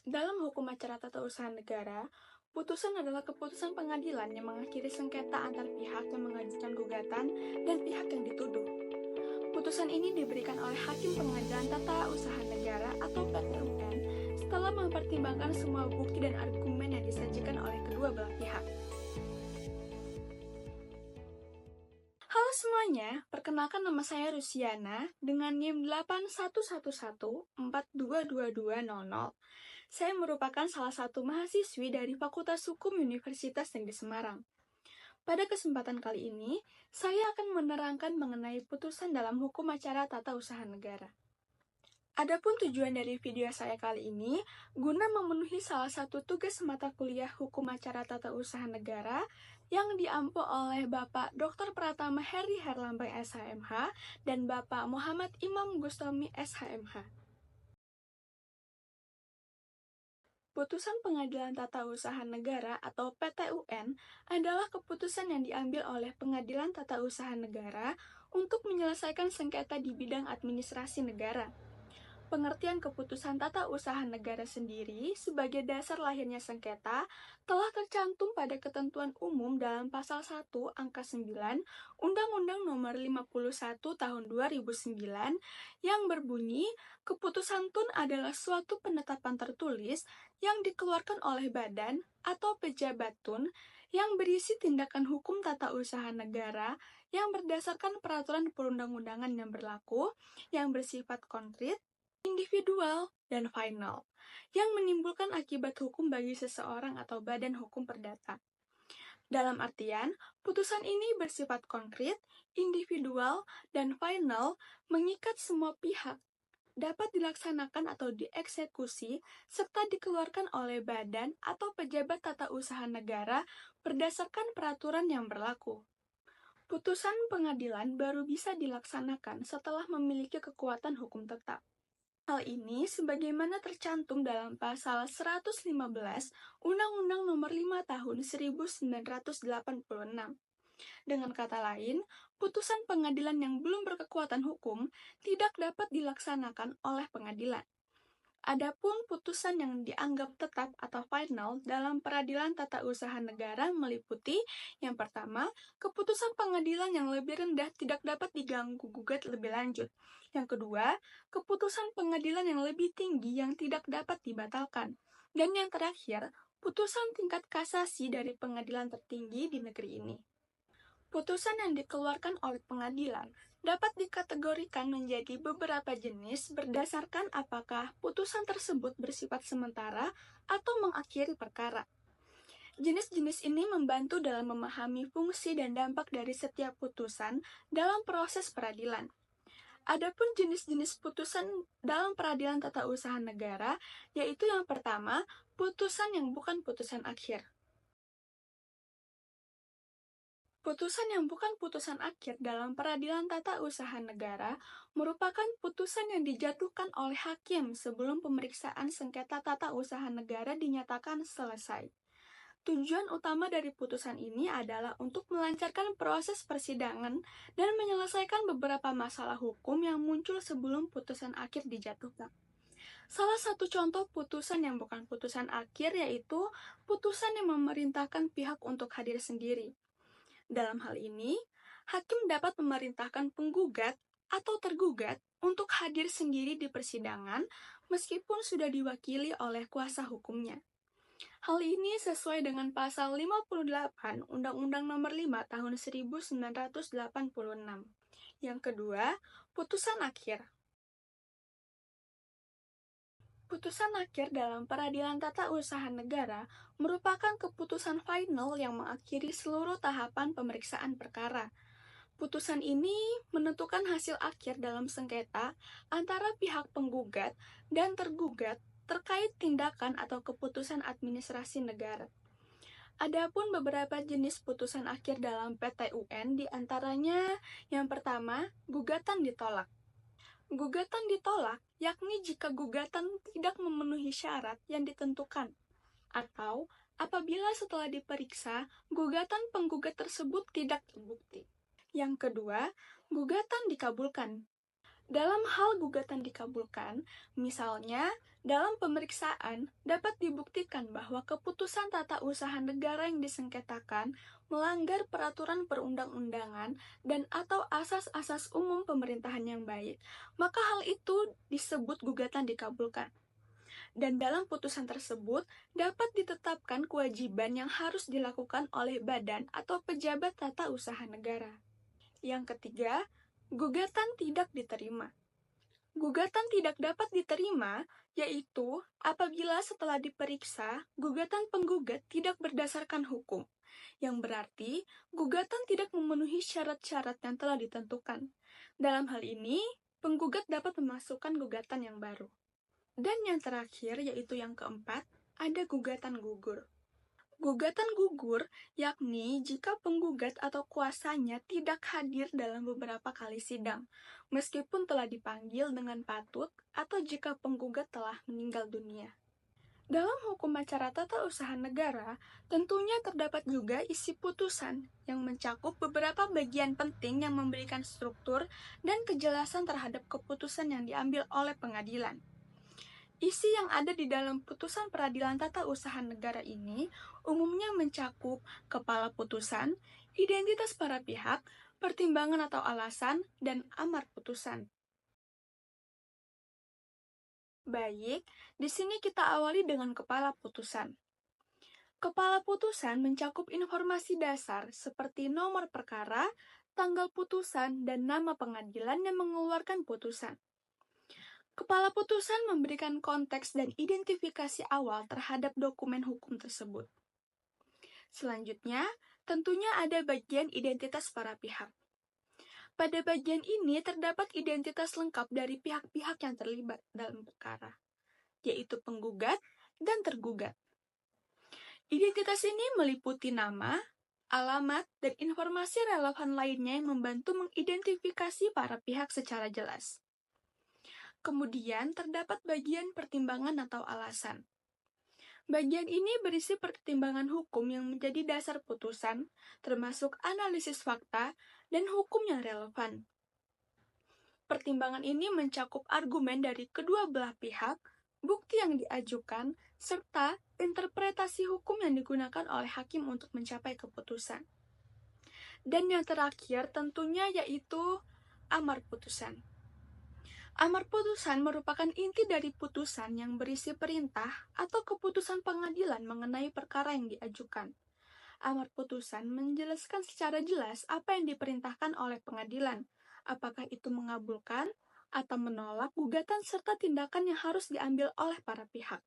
Dalam hukum acara tata usaha negara, putusan adalah keputusan pengadilan yang mengakhiri sengketa antar pihak yang mengajukan gugatan dan pihak yang dituduh. Putusan ini diberikan oleh Hakim Pengadilan Tata Usaha Negara atau PT-UN setelah mempertimbangkan semua bukti dan argumen yang disajikan oleh kedua belah pihak. Halo semuanya, perkenalkan nama saya Rusiana dengan NIM 8111422200. Saya merupakan salah satu mahasiswi dari Fakultas Hukum Universitas Negeri Semarang. Pada kesempatan kali ini, saya akan menerangkan mengenai putusan dalam hukum acara tata usaha negara. Adapun tujuan dari video saya kali ini, guna memenuhi salah satu tugas mata kuliah hukum acara tata usaha negara yang diampu oleh Bapak Dr. Pratama Heri Herlambang SHMH dan Bapak Muhammad Imam Gustami SHMH. Putusan Pengadilan Tata Usaha Negara atau PT-UN adalah keputusan yang diambil oleh Pengadilan Tata Usaha Negara untuk menyelesaikan sengketa di bidang administrasi negara. Pengertian keputusan tata usaha negara sendiri sebagai dasar lahirnya sengketa telah tercantum pada ketentuan umum dalam pasal 1 angka 9 Undang-Undang Nomor 51 Tahun 2009 yang berbunyi, keputusan tun adalah suatu penetapan tertulis yang dikeluarkan oleh badan atau pejabat tun yang berisi tindakan hukum tata usaha negara yang berdasarkan peraturan perundang-undangan yang berlaku, yang bersifat konkret, individual, dan final, yang menimbulkan akibat hukum bagi seseorang atau badan hukum perdata. Dalam artian, putusan ini bersifat konkret, individual, dan final mengikat semua pihak, dapat dilaksanakan atau dieksekusi, serta dikeluarkan oleh badan atau pejabat tata usaha negara berdasarkan peraturan yang berlaku. Putusan pengadilan baru bisa dilaksanakan setelah memiliki kekuatan hukum tetap. Hal ini sebagaimana tercantum dalam pasal 115 Undang-Undang Nomor 5 Tahun 1986. Dengan kata lain, putusan pengadilan yang belum berkekuatan hukum tidak dapat dilaksanakan oleh pengadilan. Adapun putusan yang dianggap tetap atau final dalam peradilan tata usaha negara meliputi yang pertama, keputusan pengadilan yang lebih rendah tidak dapat diganggu-gugat lebih lanjut. Yang kedua, keputusan pengadilan yang lebih tinggi yang tidak dapat dibatalkan. Dan yang terakhir, putusan tingkat kasasi dari pengadilan tertinggi di negeri ini. Putusan yang dikeluarkan oleh pengadilan dapat dikategorikan menjadi beberapa jenis berdasarkan apakah putusan tersebut bersifat sementara atau mengakhiri perkara. Jenis-jenis ini membantu dalam memahami fungsi dan dampak dari setiap putusan dalam proses peradilan. Adapun jenis-jenis putusan dalam peradilan tata usaha negara, yaitu yang pertama, putusan yang bukan putusan akhir. Putusan yang bukan putusan akhir dalam peradilan tata usaha negara merupakan putusan yang dijatuhkan oleh hakim sebelum pemeriksaan sengketa tata usaha negara dinyatakan selesai. Tujuan utama dari putusan ini adalah untuk melancarkan proses persidangan dan menyelesaikan beberapa masalah hukum yang muncul sebelum putusan akhir dijatuhkan. Salah satu contoh putusan yang bukan putusan akhir yaitu putusan yang memerintahkan pihak untuk hadir sendiri. Dalam hal ini, hakim dapat memerintahkan penggugat atau tergugat untuk hadir sendiri di persidangan meskipun sudah diwakili oleh kuasa hukumnya. Hal ini sesuai dengan pasal 58 Undang-Undang Nomor 5 Tahun 1986. Yang kedua, putusan akhir. Putusan akhir dalam peradilan tata usaha negara merupakan keputusan final yang mengakhiri seluruh tahapan pemeriksaan perkara. Putusan ini menentukan hasil akhir dalam sengketa antara pihak penggugat dan tergugat terkait tindakan atau keputusan administrasi negara. Adapun beberapa jenis putusan akhir dalam PT-UN diantaranya yang pertama, gugatan ditolak. Gugatan ditolak, yakni jika gugatan tidak memenuhi syarat yang ditentukan, atau apabila setelah diperiksa, gugatan penggugat tersebut tidak terbukti. Yang kedua, gugatan dikabulkan. Dalam hal gugatan dikabulkan, misalnya dalam pemeriksaan dapat dibuktikan bahwa keputusan tata usaha negara yang disengketakan melanggar peraturan perundang-undangan dan atau asas-asas umum pemerintahan yang baik, maka hal itu disebut gugatan dikabulkan. Dan dalam putusan tersebut dapat ditetapkan kewajiban yang harus dilakukan oleh badan atau pejabat tata usaha negara. Yang ketiga, gugatan tidak diterima. Gugatan tidak dapat diterima, yaitu apabila setelah diperiksa, gugatan penggugat tidak berdasarkan hukum, yang berarti gugatan tidak memenuhi syarat-syarat yang telah ditentukan. Dalam hal ini, penggugat dapat memasukkan gugatan yang baru. Dan yang terakhir, yaitu yang keempat, ada gugatan gugur. Gugatan gugur yakni jika penggugat atau kuasanya tidak hadir dalam beberapa kali sidang, meskipun telah dipanggil dengan patut atau jika penggugat telah meninggal dunia. Dalam hukum acara tata usaha negara, tentunya terdapat juga isi putusan yang mencakup beberapa bagian penting yang memberikan struktur dan kejelasan terhadap keputusan yang diambil oleh pengadilan. Isi yang ada di dalam putusan peradilan tata usaha negara ini umumnya mencakup kepala putusan, identitas para pihak, pertimbangan atau alasan, dan amar putusan. Baik, di sini kita awali dengan kepala putusan. Kepala putusan mencakup informasi dasar seperti nomor perkara, tanggal putusan, dan nama pengadilan yang mengeluarkan putusan. Kepala putusan memberikan konteks dan identifikasi awal terhadap dokumen hukum tersebut. Selanjutnya, tentunya ada bagian identitas para pihak. Pada bagian ini terdapat identitas lengkap dari pihak-pihak yang terlibat dalam perkara, yaitu penggugat dan tergugat. Identitas ini meliputi nama, alamat, dan informasi relevan lainnya yang membantu mengidentifikasi para pihak secara jelas. Kemudian terdapat bagian pertimbangan atau alasan. Bagian ini berisi pertimbangan hukum yang menjadi dasar putusan, termasuk analisis fakta dan hukum yang relevan. Pertimbangan ini mencakup argumen dari kedua belah pihak, bukti yang diajukan, serta interpretasi hukum yang digunakan oleh hakim untuk mencapai keputusan. Dan yang terakhir tentunya yaitu amar putusan. Amar putusan merupakan inti dari putusan yang berisi perintah atau keputusan pengadilan mengenai perkara yang diajukan. Amar putusan menjelaskan secara jelas apa yang diperintahkan oleh pengadilan, apakah itu mengabulkan atau menolak gugatan serta tindakan yang harus diambil oleh para pihak.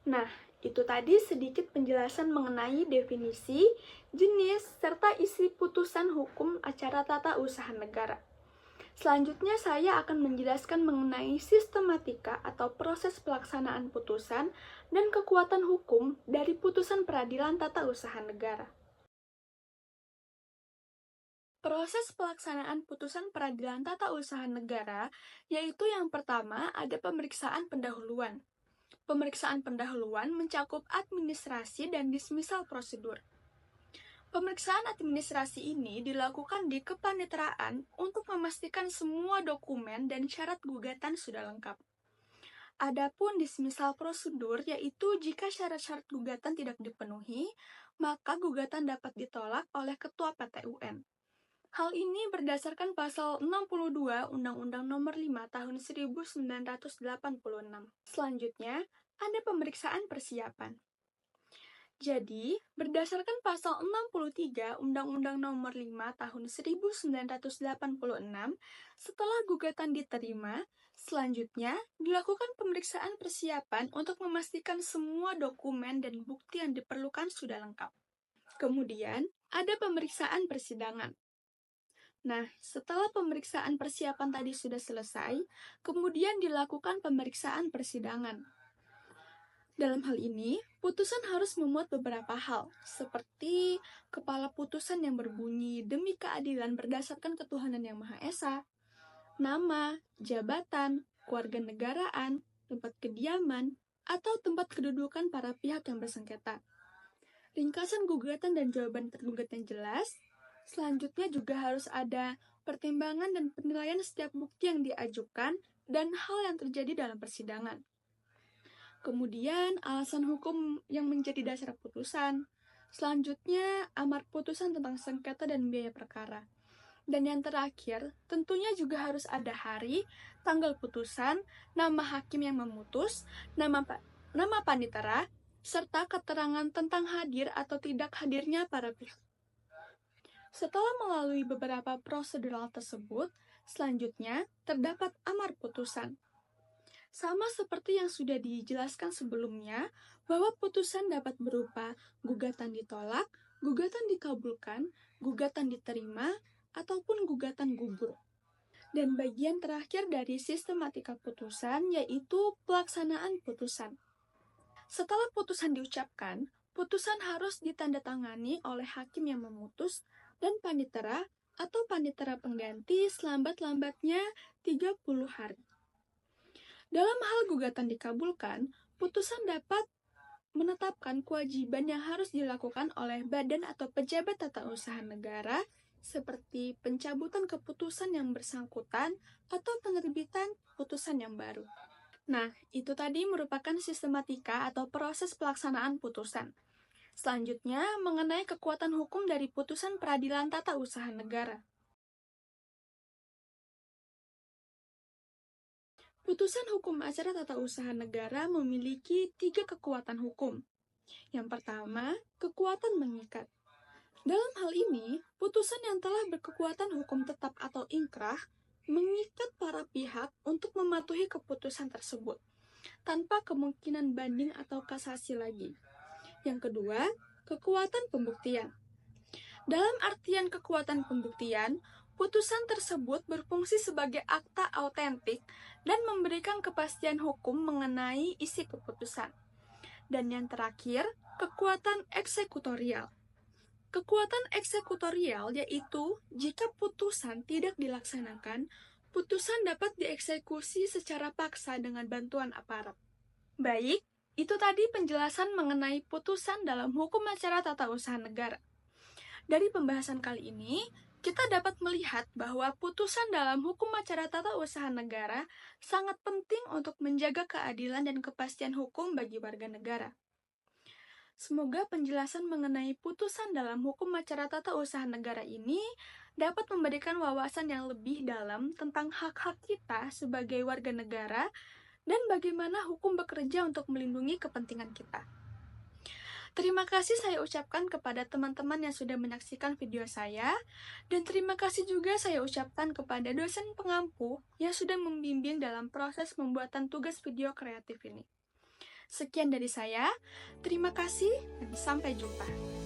Nah, itu tadi sedikit penjelasan mengenai definisi, jenis, serta isi putusan hukum acara tata usaha negara. Selanjutnya saya akan menjelaskan mengenai sistematika atau proses pelaksanaan putusan dan kekuatan hukum dari putusan peradilan tata usaha negara. Proses pelaksanaan putusan peradilan tata usaha negara yaitu yang pertama ada pemeriksaan pendahuluan. Pemeriksaan pendahuluan mencakup administrasi dan dismisal prosedur. Pemeriksaan administrasi ini dilakukan di kepaniteraan untuk memastikan semua dokumen dan syarat gugatan sudah lengkap. Adapun dismisal prosedur yaitu jika syarat-syarat gugatan tidak dipenuhi, maka gugatan dapat ditolak oleh Ketua PT UN. Hal ini berdasarkan pasal 62 Undang-Undang Nomor 5 Tahun 1986. Selanjutnya, ada pemeriksaan persiapan. Jadi, berdasarkan pasal 63 Undang-Undang Nomor 5 Tahun 1986, setelah gugatan diterima, selanjutnya dilakukan pemeriksaan persiapan untuk memastikan semua dokumen dan bukti yang diperlukan sudah lengkap. Kemudian, ada pemeriksaan persidangan. Nah, setelah pemeriksaan persiapan tadi sudah selesai, kemudian dilakukan pemeriksaan persidangan. Dalam hal ini, putusan harus memuat beberapa hal, seperti kepala putusan yang berbunyi demi keadilan berdasarkan ketuhanan yang Maha Esa, nama, jabatan, kewarganegaraan, tempat kediaman, atau tempat kedudukan para pihak yang bersengketa. Ringkasan gugatan dan jawaban tergugat yang jelas. Selanjutnya juga harus ada pertimbangan dan penilaian setiap bukti yang diajukan, dan hal yang terjadi dalam persidangan. Kemudian, alasan hukum yang menjadi dasar putusan. Selanjutnya, amar putusan tentang sengketa dan biaya perkara. Dan yang terakhir, tentunya juga harus ada hari, tanggal putusan, nama hakim yang memutus, nama panitera, serta keterangan tentang hadir atau tidak hadirnya para pihak. Setelah melalui beberapa prosedural tersebut, selanjutnya terdapat amar putusan. Sama seperti yang sudah dijelaskan sebelumnya, bahwa putusan dapat berupa gugatan ditolak, gugatan dikabulkan, gugatan diterima, ataupun gugatan gugur. Dan bagian terakhir dari sistematika putusan yaitu pelaksanaan putusan. Setelah putusan diucapkan, putusan harus ditandatangani oleh hakim yang memutus dan panitera atau panitera pengganti selambat-lambatnya 30 hari. Dalam hal gugatan dikabulkan, putusan dapat menetapkan kewajiban yang harus dilakukan oleh badan atau pejabat tata usaha negara seperti pencabutan keputusan yang bersangkutan atau penerbitan putusan yang baru. Nah, itu tadi merupakan sistematika atau proses pelaksanaan putusan. Selanjutnya, mengenai kekuatan hukum dari putusan peradilan tata usaha negara. Putusan hukum acara tata usaha negara memiliki 3 kekuatan hukum. Yang pertama, kekuatan mengikat. Dalam hal ini, putusan yang telah berkekuatan hukum tetap atau inkrah mengikat para pihak untuk mematuhi keputusan tersebut, tanpa kemungkinan banding atau kasasi lagi. Yang kedua, kekuatan pembuktian. Dalam artian kekuatan pembuktian, putusan tersebut berfungsi sebagai akta autentik dan memberikan kepastian hukum mengenai isi keputusan. Dan yang terakhir, kekuatan eksekutorial. Kekuatan eksekutorial yaitu jika putusan tidak dilaksanakan, putusan dapat dieksekusi secara paksa dengan bantuan aparat. Baik, itu tadi penjelasan mengenai putusan dalam hukum acara tata usaha negara. Dari pembahasan kali ini, kita dapat melihat bahwa putusan dalam hukum acara tata usaha negara sangat penting untuk menjaga keadilan dan kepastian hukum bagi warga negara. Semoga penjelasan mengenai putusan dalam hukum acara tata usaha negara ini dapat memberikan wawasan yang lebih dalam tentang hak-hak kita sebagai warga negara dan bagaimana hukum bekerja untuk melindungi kepentingan kita. Terima kasih saya ucapkan kepada teman-teman yang sudah menyaksikan video saya, dan terima kasih juga saya ucapkan kepada dosen pengampu yang sudah membimbing dalam proses pembuatan tugas video kreatif ini. Sekian dari saya, terima kasih dan sampai jumpa.